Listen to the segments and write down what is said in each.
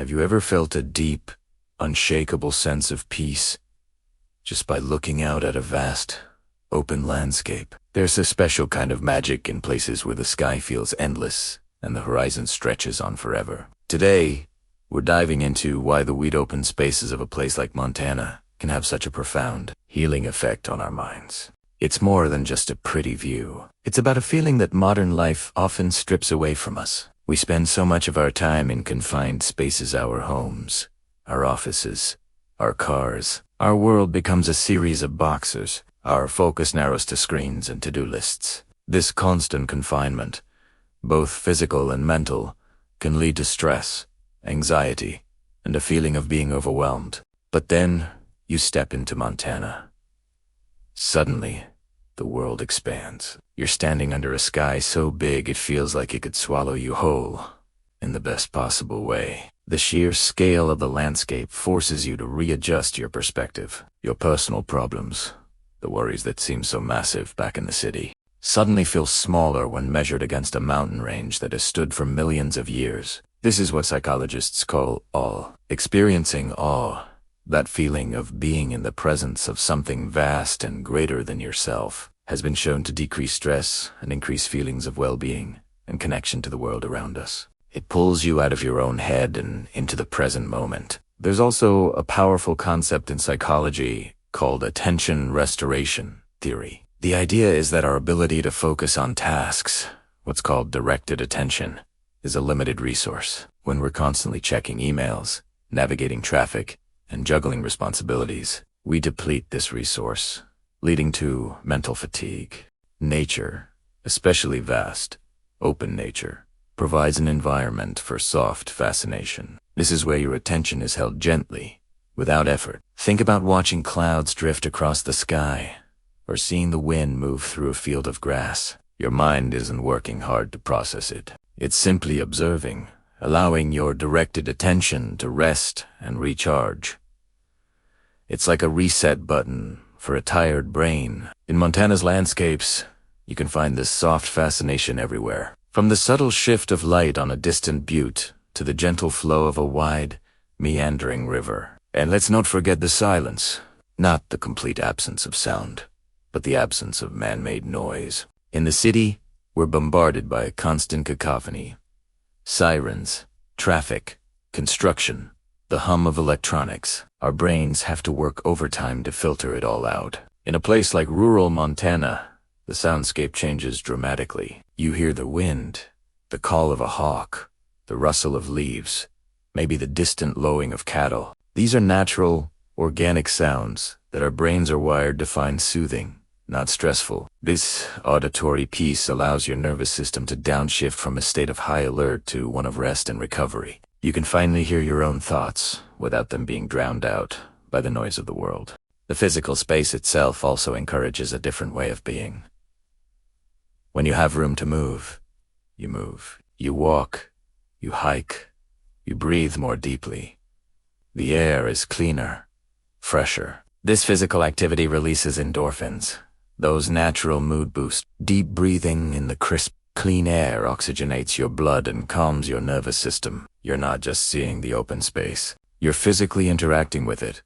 Have you ever felt a deep, unshakable sense of peace just by looking out at a vast, open landscape? There's a special kind of magic in places where the sky feels endless and the horizon stretches on forever. Today, we're diving into why the wide-open spaces of a place like Montana can have such a profound, healing effect on our minds. It's more than just a pretty view. It's about a feeling that modern life often strips away from us. We spend so much of our time in confined spaces, our homes, our offices, our cars. Our world becomes a series of boxes. Our focus narrows to screens and to-do lists. This constant confinement, both physical and mental, can lead to stress, anxiety, and a feeling of being overwhelmed. But then, you step into Montana. Suddenly, the world expands. You're standing under a sky so big it feels like it could swallow you whole, in the best possible way. The sheer scale of the landscape forces you to readjust your perspective. Your personal problems, the worries that seem so massive back in the city, suddenly feel smaller when measured against a mountain range that has stood for millions of years. This is what psychologists call awe. Experiencing awe, that feeling of being in the presence of something vast and greater than yourself, has been shown to decrease stress and increase feelings of well-being and connection to the world around us. It pulls you out of your own head and into the present moment. There's also a powerful concept in psychology called attention restoration theory. The idea is that our ability to focus on tasks, what's called directed attention, is a limited resource. When we're constantly checking emails, navigating traffic, and juggling responsibilities, we deplete this resource, leading to mental fatigue. Nature, especially vast, open nature, provides an environment for soft fascination. This is where your attention is held gently, without effort. Think about watching clouds drift across the sky, or seeing the wind move through a field of grass. Your mind isn't working hard to process it. It's simply observing, allowing your directed attention to rest and recharge. It's like a reset button for a tired brain. In Montana's landscapes, you can find this soft fascination everywhere. From the subtle shift of light on a distant butte to the gentle flow of a wide, meandering river. And let's not forget the silence, not the complete absence of sound, but the absence of man-made noise. In the city, we're bombarded by a constant cacophony. Sirens, traffic, construction, the hum of electronics. Our brains have to work overtime to filter it all out. In a place like rural Montana, the soundscape changes dramatically. You hear the wind, the call of a hawk, the rustle of leaves, maybe the distant lowing of cattle. These are natural, organic sounds that our brains are wired to find soothing, not stressful. This auditory peace allows your nervous system to downshift from a state of high alert to one of rest and recovery. You can finally hear your own thoughts without them being drowned out by the noise of the world. The physical space itself also encourages a different way of being. When you have room to move. You walk, you hike, you breathe more deeply. The air is cleaner, fresher. This physical activity releases endorphins, those natural mood boosts. Deep breathing in the crisp, clean air oxygenates your blood and calms your nervous system. You're not just seeing the open space. You're physically interacting with it,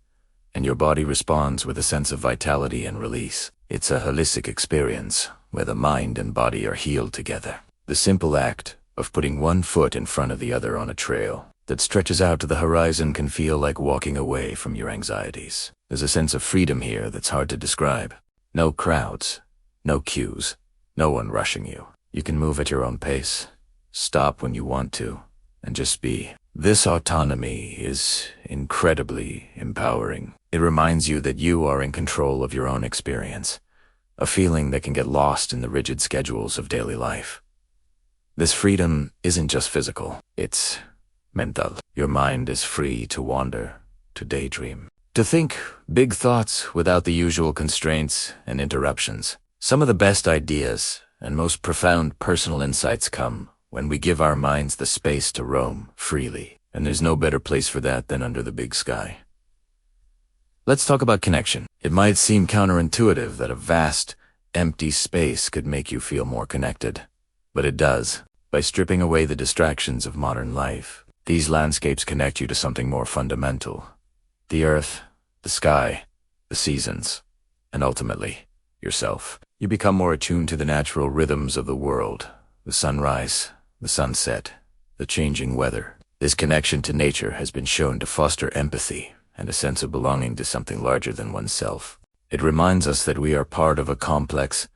and your body responds with a sense of vitality and release. It's a holistic experience where the mind and body are healed together. The simple act of putting one foot in front of the other on a trail that stretches out to the horizon can feel like walking away from your anxieties. There's a sense of freedom here that's hard to describe. No crowds, no queues, no one rushing you. You can move at your own pace, stop when you want to, and just be. This autonomy is incredibly empowering. It reminds you that you are in control of your own experience, a feeling that can get lost in the rigid schedules of daily life. This freedom isn't just physical, it's mental. Your mind is free to wander, to daydream, to think big thoughts without the usual constraints and interruptions. Some of the best ideas and most profound personal insights come when we give our minds the space to roam freely, and there's no better place for that than under the big sky. Let's talk about connection. It might seem counterintuitive that a vast, empty space could make you feel more connected, but it does. By stripping away the distractions of modern life, These landscapes connect you to something more fundamental: the earth, the sky, the seasons, and ultimately, yourself. You become more attuned to the natural rhythms of the world, the sunrise, the sunset, the changing weather. This connection to nature has been shown to foster empathy and a sense of belonging to something larger than oneself. It reminds us that we are part of a complex,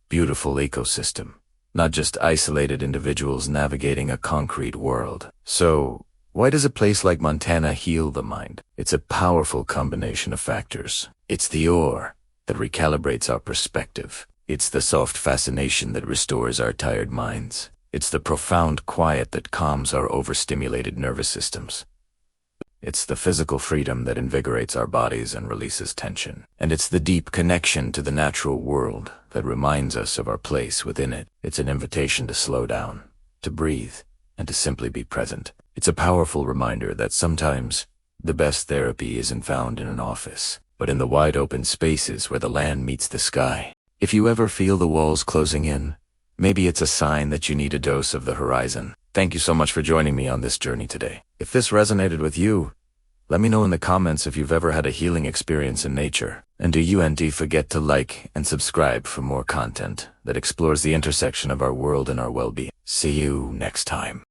beautiful ecosystem, not just isolated individuals navigating a concrete world. So, why does a place like Montana heal the mind? It's a powerful combination of factors. It's the ore that recalibrates our perspective. It's the soft fascination that restores our tired minds. It's the profound quiet that calms our overstimulated nervous systems. It's the physical freedom that invigorates our bodies and releases tension. And it's the deep connection to the natural world that reminds us of our place within it. It's an invitation to slow down, to breathe, and to simply be present. It's a powerful reminder that sometimes the best therapy isn't found in an office, but in the wide open spaces where the land meets the sky. If you ever feel the walls closing in, maybe it's a sign that you need a dose of the horizon. Thank you so much for joining me on this journey today. If this resonated with you, let me know in the comments if you've ever had a healing experience in nature. And don't forget to like and subscribe for more content that explores the intersection of our world and our well-being. See you next time.